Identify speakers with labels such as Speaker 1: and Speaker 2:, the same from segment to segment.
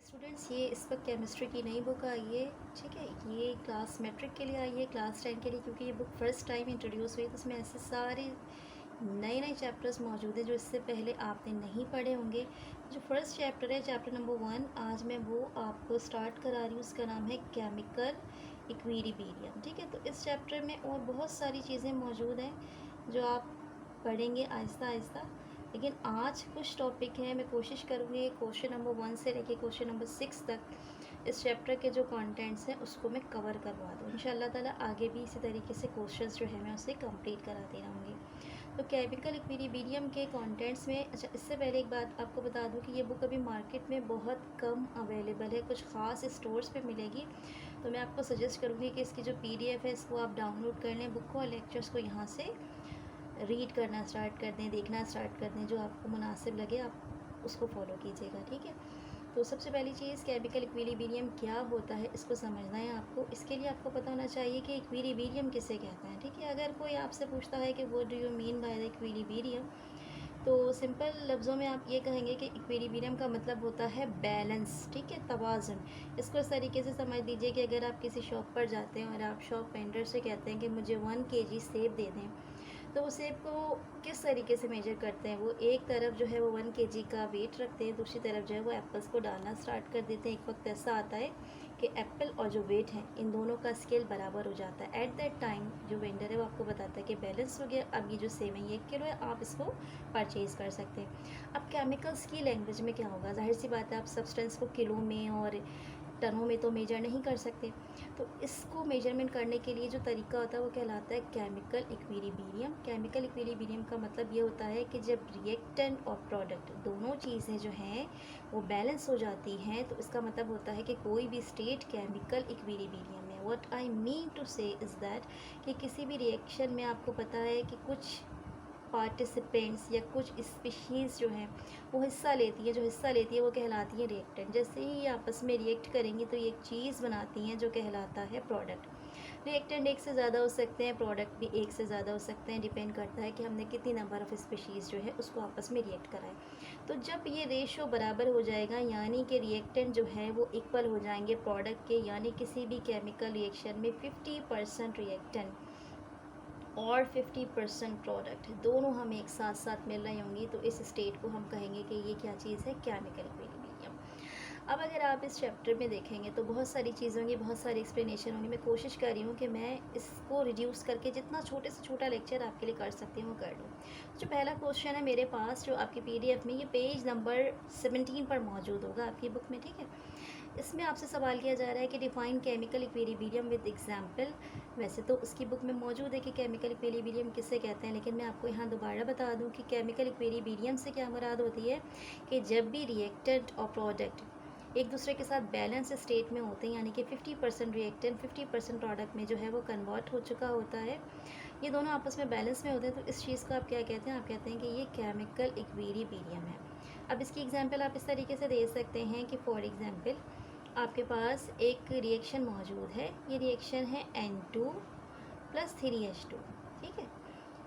Speaker 1: Students, ये इस वक्त केमिस्ट्री की नई बुक आई है। ठीक है, ये क्लास मैट्रिक के लिए आई है, क्लास 10 के लिए, क्योंकि ये बुक फ़र्स्ट टाइम इंट्रोड्यूस हुई। तो इसमें ऐसे सारे नए नए चैप्टर्स मौजूद हैं जो इससे पहले आपने नहीं पढ़े होंगे। जो फर्स्ट चैप्टर है, चैप्टर नंबर 1, आज मैं वो आपको स्टार्ट करा रही हूँ। उसका नाम है केमिकल इक्विलिब्रियम। ठीक है, तो इस चैप्टर में और बहुत सारी चीज़ें मौजूद हैं जो आप पढ़ेंगे आहिस्ता आहिस्ता। लेकिन आज कुछ टॉपिक हैं, मैं कोशिश करूँगी क्वेश्चन नंबर 1 से लेके क्वेश्चन नंबर 6 तक इस चैप्टर के जो कंटेंट्स हैं उसको मैं कवर करवा दूँ इंशाल्लाह ताला। आगे भी इसी तरीके से क्वेश्चंस जो है मैं उसे कंप्लीट कराती रहूँगी। तो केमिकल इक्विलिब्रियम के कंटेंट्स में, अच्छा इससे पहले एक बात आपको बता दूं कि ये बुक अभी मार्केट में बहुत कम अवेलेबल है, कुछ ख़ास स्टोर्स पे मिलेगी। तो मैं आपको सजेस्ट करूँगी कि इसकी जो पीडीएफ है इसको आप डाउनलोड कर लें बुक को, और लेक्चर्स को यहाँ से रीड करना स्टार्ट कर दें, देखना स्टार्ट कर दें। जो आपको मुनासिब लगे आप उसको फॉलो कीजिएगा। ठीक है, तो सबसे पहली चीज़, केमिकल इक्विलिब्रियम क्या होता है इसको समझना है आपको। इसके लिए आपको पता होना चाहिए कि इक्विलिब्रियम किसे कहते हैं। ठीक है, अगर कोई आपसे पूछता है कि what do you mean by the equilibrium, तो सिंपल लफ्ज़ों में आप ये कहेंगे कि इक्विलिब्रियम का मतलब होता है बैलेंस। ठीक है, तवाज़ुन। इसको इस तरीके से समझ लीजिए कि अगर आप किसी शॉप पर जाते हैं और आप शॉप वेंडर से कहते हैं कि मुझे 1 kg सेब दे दें, तो उस सेब को किस तरीके से मेजर करते हैं। वो एक तरफ जो है वो 1 kg का वेट रखते हैं, दूसरी तरफ जो है वो एप्पल्स को डालना स्टार्ट कर देते हैं। एक वक्त ऐसा आता है कि एप्पल और जो वेट है इन दोनों का स्केल बराबर हो जाता है। एट दैट टाइम जो वेंडर है वो आपको बताता है कि बैलेंस हो गया, अब ये जो सेब है ये 1 किलो है, आप इसको परचेज़ कर सकते हैं। अब केमिकल्स की लैंग्वेज में क्या होगा, जाहिर सी बात है आप सब्सटेंस को किलो में और टनों में तो मेजर नहीं कर सकते। तो इसको मेजरमेंट करने के लिए जो तरीका होता है वो कहलाता है केमिकल इक्विलिब्रियम। केमिकल इक्विलिब्रियम का मतलब ये होता है कि जब रिएक्टेंट और प्रोडक्ट दोनों चीज़ें जो हैं वो बैलेंस हो जाती हैं, तो इसका मतलब होता है कि कोई भी स्टेट केमिकल इक्विलिब्रियम है। व्हाट आई मीन टू से इज़ दैट कि किसी भी रिएक्शन में आपको पता है कि कुछ पार्टिसिपेंट्स या कुछ स्पीशीज़ जो हैं वो हिस्सा लेती है, जो हिस्सा लेती है वो कहलाती है रिएक्टेंट। जैसे ही ये आपस में रिएक्ट करेंगी तो ये एक चीज़ बनाती हैं जो कहलाता है प्रोडक्ट। रिएक्टेंट एक से ज़्यादा हो सकते हैं, प्रोडक्ट भी एक से ज़्यादा हो सकते हैं, डिपेंड करता है कि हमने कितनी नंबर ऑफ़ स्पीशीज़ जो है उसको आपस में रिएक्ट कराएं। तो जब ये रेशो बराबर हो जाएगा, यानी कि रिएक्टेंट जो है वो इक्वल हो जाएंगे प्रोडक्ट के, यानी किसी भी केमिकल रिएक्शन में 50% रिएक्टेंट और 50% प्रोडक्ट दोनों हमें एक साथ साथ मिल रही होंगी, तो इस स्टेट को हम कहेंगे कि ये क्या चीज़ है, केमिकल इक्विलिब्रियम। अब अगर आप इस चैप्टर में देखेंगे तो बहुत सारी चीज़ों की बहुत सारी एक्सप्लेनेशन होंगी। मैं कोशिश कर रही हूँ कि मैं इसको रिड्यूस करके जितना छोटे से छोटा लेक्चर आपके लिए कर सकती हूँ वो कर दूँ। जो पहला क्वेश्चन है मेरे पास, जो आपकी पीडीएफ में ये पेज नंबर 17 पर मौजूद होगा आपकी बुक में। ठीक है, इसमें आपसे सवाल किया जा रहा है कि define chemical equilibrium with example. वैसे तो उसकी बुक में मौजूद है कि केमिकल इक्विलिब्रियम किसे कहते हैं, लेकिन मैं आपको यहाँ दोबारा बता दूँ कि केमिकल इक्विलिब्रियम से क्या मुराद होती है कि जब भी रिएक्टेंट और प्रोडक्ट एक दूसरे के साथ बैलेंस स्टेट में होते हैं, यानी कि 50% रिएक्टेंट 50% प्रोडक्ट में जो है वो कन्वर्ट हो चुका होता है, ये दोनों आपस में बैलेंस में होते हैं, तो इस चीज़ को आप क्या कहते हैं, आप कहते हैं कि ये केमिकल इक्विलिब्रियम है। अब इसकी एग्जांपल आप इस तरीके से दे सकते हैं कि फॉर एग्जांपल आपके पास एक रिएक्शन मौजूद है, ये रिएक्शन है N2 प्लस 3H2। ठीक है,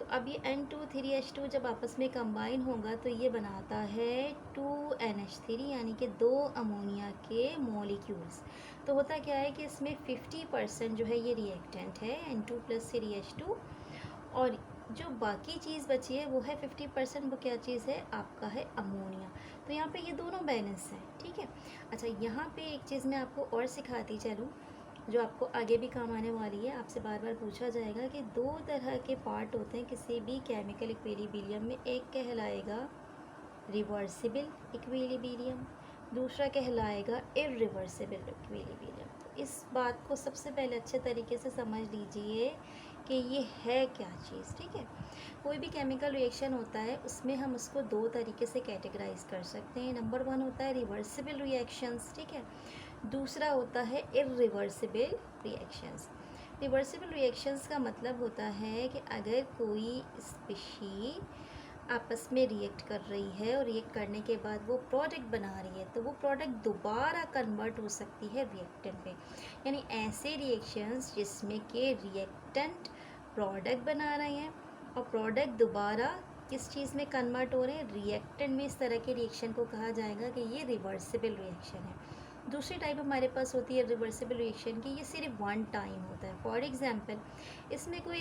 Speaker 1: तो अब ये N2 3H2 जब आपस में कंबाइन होगा तो ये बनाता है 2NH3, यानी कि 2 अमोनिया के मॉलिक्यूल्स। तो होता क्या है कि इसमें 50% जो है ये रिएक्टेंट है N2 प्लस 3H2, और जो बाकी चीज़ बची है वो है 50%, वो क्या चीज़ है, आपका है अमोनिया। तो यहाँ पे ये दोनों बैलेंस हैं। ठीक है, अच्छा यहाँ पे एक चीज़ मैं आपको और सिखाती चलूँ जो आपको आगे भी काम आने वाली है। आपसे बार बार पूछा जाएगा कि 2 तरह के पार्ट होते हैं किसी भी केमिकल इक्विलिब्रियम में। एक कहलाएगा रिवर्सिबल इक्विलिब्रियम, दूसरा कहलाएगा इरिवर्सिबल इक्विलिब्रियम। तो इस बात को सबसे पहले अच्छे तरीके से समझ लीजिए कि ये है क्या चीज़। ठीक है, कोई भी केमिकल रिएक्शन होता है उसमें हम उसको 2 तरीके से कैटेगराइज कर सकते हैं। नंबर 1 होता है रिवर्सिबल रिएक्शंस। ठीक है, दूसरा होता है इरिवर्सिबल रिएक्शंस। रिवर्सिबल रिएक्शंस का मतलब होता है कि अगर कोई स्पीशी आपस में रिएक्ट कर रही है और रिएक्ट करने के बाद वो प्रोडक्ट बना रही है, तो वो प्रोडक्ट दोबारा कन्वर्ट हो सकती है रिएक्टेंट में। यानी ऐसे रिएक्शंस जिसमें के रिएक्टेंट प्रोडक्ट बना रहे हैं और प्रोडक्ट दोबारा किस चीज़ में कन्वर्ट हो रहे हैं, रिएक्टेंट में। इस तरह के रिएक्शन को कहा जाएगा कि ये रिवर्सिबल रिएक्शन है। दूसरी टाइप हमारे पास होती है रिवर्सिबल रिएक्शन की, ये सिर्फ वन टाइम होता है। फॉर एग्जांपल, इसमें कोई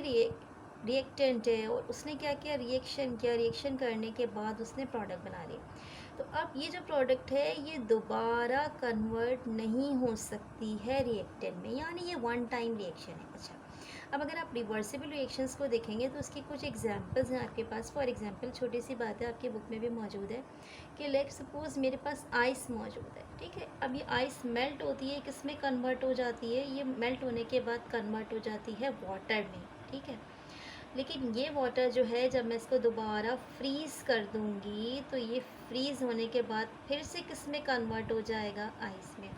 Speaker 1: रिएक्टेंट है और उसने क्या किया, रिएक्शन किया, रिएक्शन करने के बाद उसने प्रोडक्ट बना लिया। तो अब ये जो प्रोडक्ट है ये दोबारा कन्वर्ट नहीं हो सकती है रिएक्टेंट में, यानी ये वन टाइम रिएक्शन है। अच्छा, अब अगर आप रिवर्सिबल रिएक्शंस को देखेंगे तो उसकी कुछ एग्जांपल्स हैं आपके पास। फॉर एग्जांपल, छोटी सी बात है, आपके बुक में भी मौजूद है कि लेट सपोज मेरे पास आइस मौजूद है, ठीक है। अब ये आइस मेल्ट होती है, किस में कन्वर्ट हो जाती है, ये मेल्ट होने के बाद कन्वर्ट हो जाती है वाटर में, ठीक है। लेकिन ये वाटर जो है, जब मैं इसको दोबारा फ्रीज़ कर दूँगी तो ये फ्रीज़ होने के बाद फिर से किस में कन्वर्ट हो जाएगा, आइस में।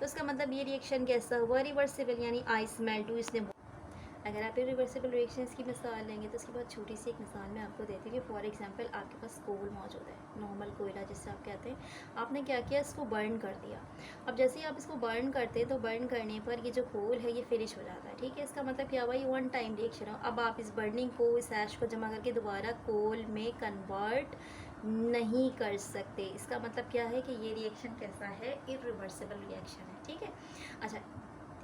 Speaker 1: तो इसका मतलब ये रिएक्शन कैसा हुआ, रिवर्सिबल, यानी आइस मेल्ट हुई, इसने। अगर आप रिवर्सिबल रिएक्शंस की मिसाल लेंगे तो उसके बाद छोटी सी एक मिसाल मैं आपको देती हूँ कि फॉर एग्जांपल आपके पास कोल मौजूद है, नॉर्मल कोयला जिससे आप कहते हैं। आपने क्या किया, इसको बर्न कर दिया। अब जैसे ही आप इसको बर्न करते हैं तो बर्न करने पर ये जो कोल है ये फिनिश हो जाता है, ठीक है। इसका मतलब क्या हुआ, ये वन टाइम रिएक्शन हो। अब आप इस बर्निंग को, इस ऐश को जमा करके दोबारा कोल में कन्वर्ट नहीं कर सकते। इसका मतलब क्या है कि ये रिएक्शन कैसा है, इरिवर्सिबल रिएक्शन है, ठीक है। अच्छा,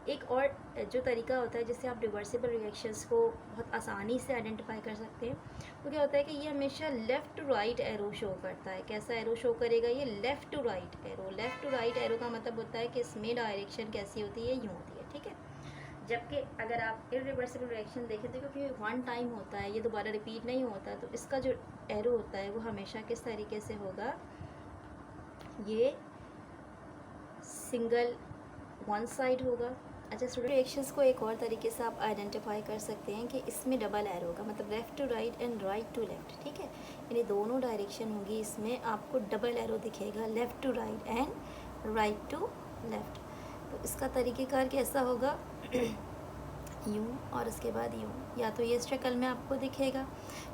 Speaker 1: एक और जो तरीका होता है जिससे आप रिवर्सिबल रिएक्शंस को बहुत आसानी से आइडेंटिफाई कर सकते हैं, वो क्या होता है कि ये हमेशा left to right arrow show करता है। कैसा एरो शो करेगा, ये left to right arrow. Left to right arrow का मतलब होता है कि इसमें डायरेक्शन कैसी होती है, यूँ होती है, ठीक है। जबकि अगर आप इरिवर्सिबल रिएक्शन देखें तो क्योंकि वन टाइम होता है, ये दोबारा रिपीट नहीं होता, तो इसका जो एरो होता है वो हमेशा किस तरीके से होगा, ये सिंगल वन साइड होगा। अच्छा स्टूडेंट, रिएक्शंस को एक और तरीके से आप आइडेंटिफाई कर सकते हैं कि इसमें डबल एरो होगा, मतलब left to right and right to left, ठीक है। यानी दोनों डायरेक्शन होगी, इसमें आपको डबल एरो दिखेगा, left to right and right to left. तो इसका तरीक़ेकार कैसा होगा, यूँ और उसके बाद यूँ, या तो ये इस शक्ल में आपको दिखेगा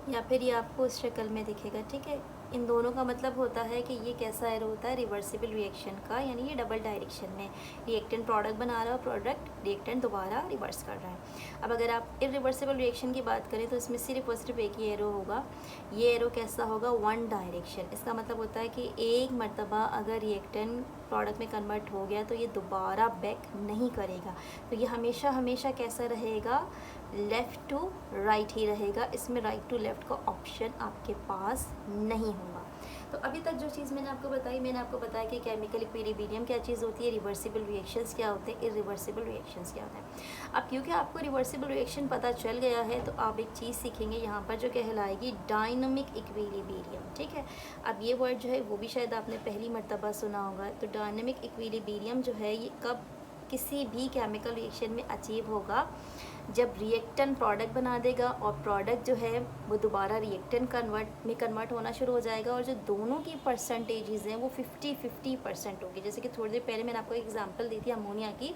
Speaker 1: या फिर ये आपको इस शक्ल में दिखेगा, ठीक है। इन दोनों का मतलब होता है कि ये कैसा एरो होता है, रिवर्सिबल रिएक्शन का, यानी ये डबल डायरेक्शन में रिएक्टेंट प्रोडक्ट बना रहा है, प्रोडक्ट रिएक्टेंट दोबारा रिवर्स कर रहा है। अब अगर आप इरिवर्सिबल रिएक्शन की बात करें तो इसमें सिर्फ और सिर्फ एक ही एरो होगा। ये एरो कैसा होगा, वन डायरेक्शन। इसका मतलब होता है कि एक मरतबा अगर रिएक्टेंट प्रोडक्ट में कन्वर्ट हो गया तो ये दोबारा बैक नहीं करेगा, तो ये हमेशा हमेशा कैसा रहेगा, लेफ़्ट टू राइट ही रहेगा। इसमें राइट टू लेफ़्ट का ऑप्शन आपके पास नहीं होगा। तो अभी तक जो चीज़ मैंने आपको बताया कि केमिकल इक्विलिब्रियम क्या चीज़ होती है, रिवर्सिबल रिएक्शंस क्या होते हैं, इरिवर्सिबल रिएक्शंस क्या होते हैं। अब क्योंकि आपको रिवर्सिबल रिएक्शन पता चल गया है तो आप एक चीज़ सीखेंगे यहाँ पर जो कहलाएगी डायनामिक इक्विलिब्रियम, ठीक है। अब ये वर्ड जो है वो भी शायद आपने पहली मरतबा सुना होगा। तो डायनामिक इक्विलिब्रियम जो है ये कब किसी भी केमिकल रिएक्शन में अचीव होगा, जब रिएक्टेंट प्रोडक्ट बना देगा और प्रोडक्ट जो है वो दोबारा रिएक्टेंट कन्वर्ट होना शुरू हो जाएगा, और जो दोनों की परसेंटेजेस हैं वो 50-50% होगी। जैसे कि थोड़ी देर पहले मैंने आपको एग्जांपल दी थी अमोनिया की,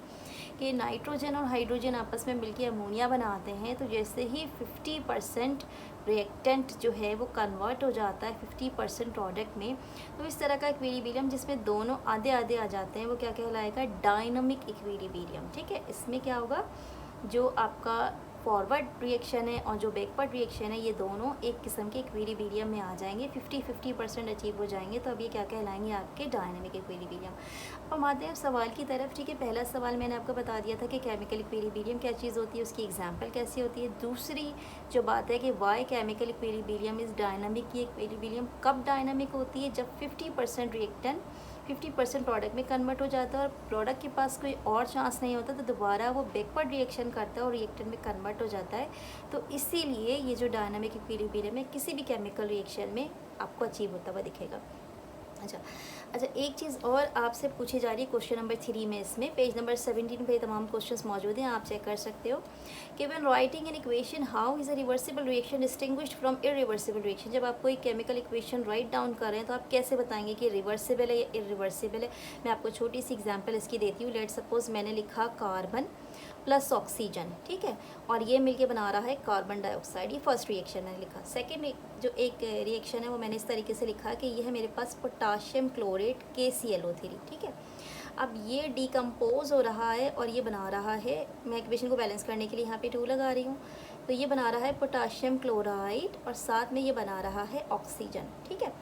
Speaker 1: कि नाइट्रोजन और हाइड्रोजन आपस में मिलकर अमोनिया बनाते हैं, तो जैसे ही 50% रिएक्टेंट जो है वो कन्वर्ट हो जाता है 50% प्रोडक्ट में, तो इस तरह का इक्विलिब्रियम जिसमें दोनों आधे आधे आ जाते हैं वो क्या कहलाएगा, डायनामिक इक्विलिब्रियम, ठीक है। इसमें क्या होगा, जो आपका फॉरवर्ड रिएक्शन है और जो बैकवर्ड रिएक्शन है ये दोनों एक किस्म के इक्विलिब्रियम में आ जाएंगे, 50-50% अचीव हो जाएंगे, तो अब ये क्या कहलाएंगे, आपके डायनामिक इक्विलिब्रियम। अब हम आते हैं सवाल की तरफ, ठीक है। पहला सवाल मैंने आपको बता दिया था कि केमिकल इक्विलिब्रियम क्या चीज़ होती है, उसकी एग्जाम्पल कैसी होती है। दूसरी जो बात है कि why chemical equilibrium is dynamic, ये इक्विलिब्रियम कब डायनामिक होती है, जब 50% रिएक्टेंट 50% प्रोडक्ट में कन्वर्ट हो जाता है और प्रोडक्ट के पास कोई और चांस नहीं होता, तो दोबारा वो बैकवर्ड रिएक्शन करता है और रिएक्टेंट में कन्वर्ट हो जाता है। तो इसीलिए ये जो डायनामिक इक्विलिब्रियम है किसी भी केमिकल रिएक्शन में आपको अचीव होता हुआ दिखेगा। अच्छा, एक चीज़ और आपसे पूछी जा रही है क्वेश्चन नंबर 3 में, इसमें पेज नंबर 17 पे तमाम क्वेश्चंस मौजूद हैं, आप चेक कर सकते हो कि when writing an equation how is a reversible reaction distinguished from irreversible reaction. जब आप कोई केमिकल इक्वेशन राइट डाउन कर रहे हैं तो आप कैसे बताएंगे कि रिवर्सिबल है या इरिवर्सिबल है। मैं आपको छोटी सी एग्जाम्पल इसकी देती हूँ। लेट सपोज मैंने लिखा कार्बन प्लस ऑक्सीजन, ठीक है, और ये मिलके बना रहा है कार्बन डाइऑक्साइड। ये फर्स्ट रिएक्शन मैंने लिखा। सेकेंड जो एक रिएक्शन है वो मैंने इस तरीके से लिखा कि ये है मेरे पास पोटाशियम क्लोरेट KClO3, ठीक है। अब ये डिकम्पोज हो रहा है और ये बना रहा है, मैं इक्वेशन को बैलेंस करने के लिए यहाँ पे 2 लगा रही हूँ, तो ये बना रहा है पोटाशियम क्लोराइड और साथ में ये बना रहा है ऑक्सीजन, ठीक है।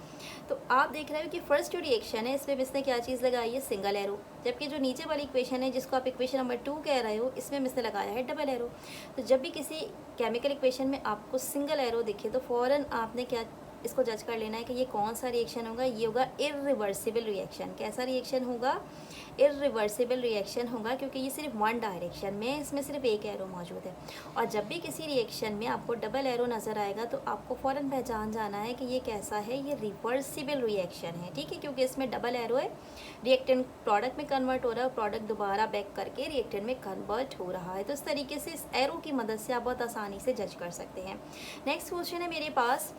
Speaker 1: तो आप देख रहे हो कि फर्स्ट जो रिएक्शन है इसमें इसने क्या चीज़ लगाई है, सिंगल एरो, जबकि जो नीचे वाली इक्वेशन है जिसको आप इक्वेशन नंबर 2 कह रहे हो इसमें इसने लगाया है डबल एरो। तो जब भी किसी केमिकल इक्वेशन में आपको सिंगल एरो दिखे तो फ़ौरन आपने क्या इसको जज कर लेना है कि ये कौन सा रिएक्शन होगा, ये होगा इरिवर्सिबल रिएक्शन। कैसा रिएक्शन होगा, इरिवर्सिबल रिएक्शन होगा, क्योंकि ये सिर्फ वन डायरेक्शन में, इसमें सिर्फ एक एरो मौजूद है। और जब भी किसी रिएक्शन में आपको डबल एरो नज़र आएगा तो आपको फ़ौरन पहचान जाना है कि ये कैसा है, ये रिवर्सिबल रिएक्शन है, ठीक है, क्योंकि इसमें डबल एरो है, रिएक्टेंट प्रोडक्ट में कन्वर्ट हो रहा है, प्रोडक्ट दोबारा बैक करके रिएक्टेंट में कन्वर्ट हो रहा है। तो इस तरीके से इस एरो की मदद से आप बहुत आसानी से जज कर सकते हैं। नेक्स्ट क्वेश्चन है मेरे पास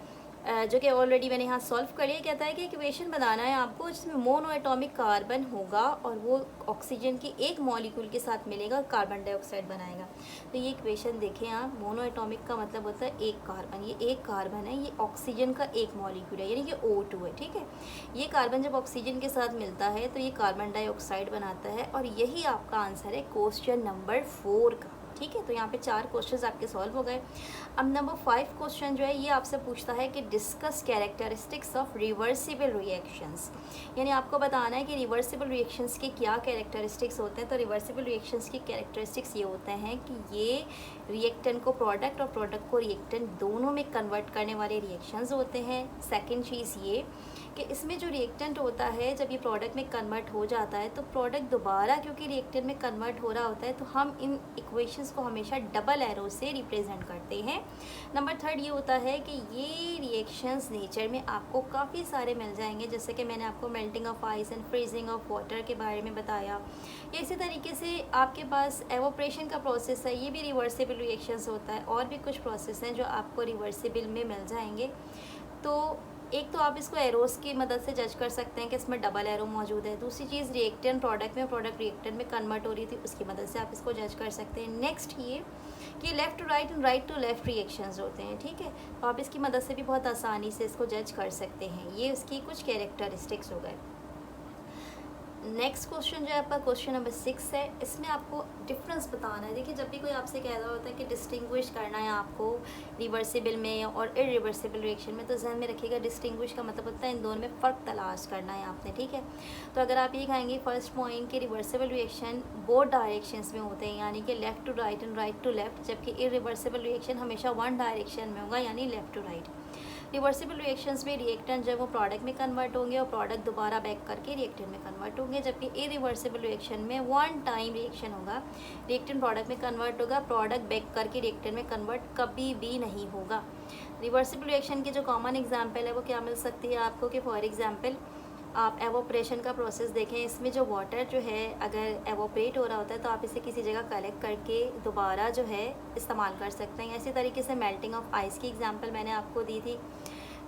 Speaker 1: जो कि ऑलरेडी मैंने यहाँ सॉल्व कर लिया। कहता है कि इक्वेशन बनाना है आपको जिसमें मोनो एटॉमिक कार्बन होगा और वो ऑक्सीजन की एक मॉलिक्यूल के साथ मिलेगा, कार्बन डाइऑक्साइड बनाएगा। तो ये इक्वेशन देखें आप, मोनो एटॉमिक का मतलब होता है एक कार्बन, ये एक कार्बन है, ये ऑक्सीजन का एक मॉलिक्यूल है, यानी कि O2 है, ठीक है। ये कार्बन जब ऑक्सीजन के साथ मिलता है तो ये कार्बन डाइऑक्साइड बनाता है, और यही आपका आंसर है क्वेश्चन नंबर 4 का, ठीक है। तो यहाँ पे 4 क्वेश्चंस आपके सॉल्व हो गए। अब नंबर 5 क्वेश्चन जो है ये आपसे पूछता है कि discuss characteristics of reversible reactions, यानी आपको बताना है कि रिवर्सिबल रिएक्शंस के क्या कैरेक्टरिस्टिक्स होते हैं। तो रिवर्सिबल रिएक्शंस की कैरेक्टरिस्टिक्स ये होते हैं कि ये रिएक्टेंट को प्रोडक्ट और प्रोडक्ट को रिएक्टेंट दोनों में कन्वर्ट करने वाले रिएक्शंस होते हैं। सेकेंड चीज़ ये कि इसमें जो रिएक्टेंट होता है जब ये प्रोडक्ट में कन्वर्ट हो जाता है तो प्रोडक्ट दोबारा क्योंकि रिएक्टेंट में कन्वर्ट हो रहा होता है तो हम इन इक्वेशंस को हमेशा डबल एरो से रिप्रेजेंट करते हैं। नंबर 3 ये होता है कि ये रिएक्शंस नेचर में आपको काफ़ी सारे मिल जाएंगे, जैसे कि मैंने आपको melting of ice and freezing of water के बारे में बताया। इसी तरीके से आपके पास एवोपरेशन का प्रोसेस है, ये भी रिवर्सिबल रिएक्शंस होता है, और भी कुछ प्रोसेस हैं जो आपको रिवर्सिबल में मिल जाएंगे। तो एक तो आप इसको एरोस की मदद से जज कर सकते हैं कि इसमें डबल एरो मौजूद है। दूसरी चीज़ रिएक्टेंट प्रोडक्ट में, प्रोडक्ट रिएक्टेंट में कन्वर्ट हो रही थी, उसकी मदद से आप इसको जज कर सकते हैं। नेक्स्ट ये कि left to right and right to left reactions होते हैं, ठीक है। तो आप इसकी मदद से भी बहुत आसानी से इसको जज कर सकते हैं। ये उसकी कुछ कैरेक्टरिस्टिक्स हो गए। नेक्स्ट क्वेश्चन जो है आपका क्वेश्चन नंबर 6 है, इसमें आपको डिफरेंस बताना है। देखिए जब भी कोई आपसे कह रहा होता है कि डिस्टिंग्विश करना है आपको रिवर्सिबल में और इरिवर्सिबल रिएक्शन में, तो जहन में रखिएगा डिस्टिंग्विश का मतलब होता है इन दोनों में फ़र्क तलाश करना है आपने, ठीक है। तो अगर आप ये कहेंगे फर्स्ट पॉइंट कि रिवर्सिबल रिएक्शन बोथ डायरेक्शंस में होते हैं, यानी कि left to right and right to left, जबकि इरिवर्सिबल रिएक्शन हमेशा वन डायरेक्शन में होगा, यानी left to right. Reversible reactions में रिएक्टेंट जब वो प्रोडक्ट में कन्वर्ट होंगे और प्रोडक्ट दोबारा बैक करके रिएक्टेंट में कन्वर्ट होंगे, जबकि इरिवर्सिबल रिएक्शन में वन टाइम रिएक्शन होगा, रिएक्टेंट प्रोडक्ट में कन्वर्ट होगा, प्रोडक्ट बैक करके रिएक्टेंट में कन्वर्ट कभी भी नहीं होगा। रिवर्सिबल रिएक्शन की जो कॉमन एग्जांपल है वो क्या मिल सकती है आपको, कि फॉर एग्जांपल आप एवोपरेशन का प्रोसेस देखें, इसमें जो वाटर जो है अगर एवोपरेट हो रहा होता है तो आप इसे किसी जगह कलेक्ट करके दोबारा जो है इस्तेमाल कर सकते हैं। इसी तरीके से मेल्टिंग ऑफ आइस की एग्जांपल मैंने आपको दी थी,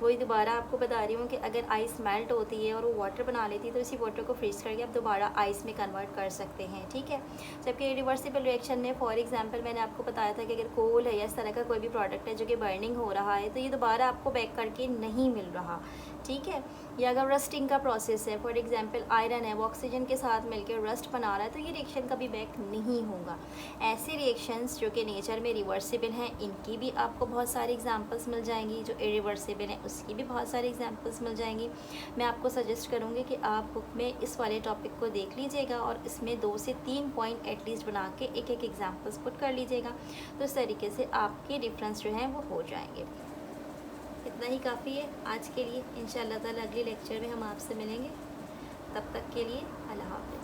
Speaker 1: वही दोबारा आपको बता रही हूँ कि अगर आइस मेल्ट होती है और वो वाटर बना लेती है तो इसी वाटर को फ्रीज करके आप दोबारा आइस में कन्वर्ट कर सकते हैं, ठीक है। जबकि रिवर्सिबल रिएक्शन में फॉर एग्जांपल मैंने आपको बताया था कि अगर कोल है या इस तरह का कोई भी प्रोडक्ट है जो कि बर्निंग हो रहा है तो ये दोबारा आपको बैक करके नहीं मिल रहा, ठीक है। या अगर रस्टिंग का प्रोसेस है, फॉर एग्जांपल आयरन है वो ऑक्सीजन के साथ मिलकर रस्ट बना रहा है तो ये रिएक्शन कभी बैक नहीं होगा। ऐसे रिएक्शंस जो कि नेचर में रिवर्सिबल हैं इनकी भी आपको बहुत सारी एग्जांपल्स मिल जाएंगी, जो इरिवर्सिबल हैं उसकी भी बहुत सारी एग्जांपल्स मिल जाएंगी। मैं आपको सजेस्ट करूँगी कि आप बुक में इस वाले टॉपिक को देख लीजिएगा और इसमें 2 से 3 पॉइंट एटलीस्ट बना के एक एक एग्जाम्पल्स पुट कर लीजिएगा, तो इस तरीके से आपके डिफरेंस जो हैं वो हो जाएंगे। इतना ही काफ़ी है आज के लिए। इंशाअल्लाह ताला अगले लेक्चर में हम आपसे मिलेंगे, तब तक के लिए अल्लाह हाफ़िज़।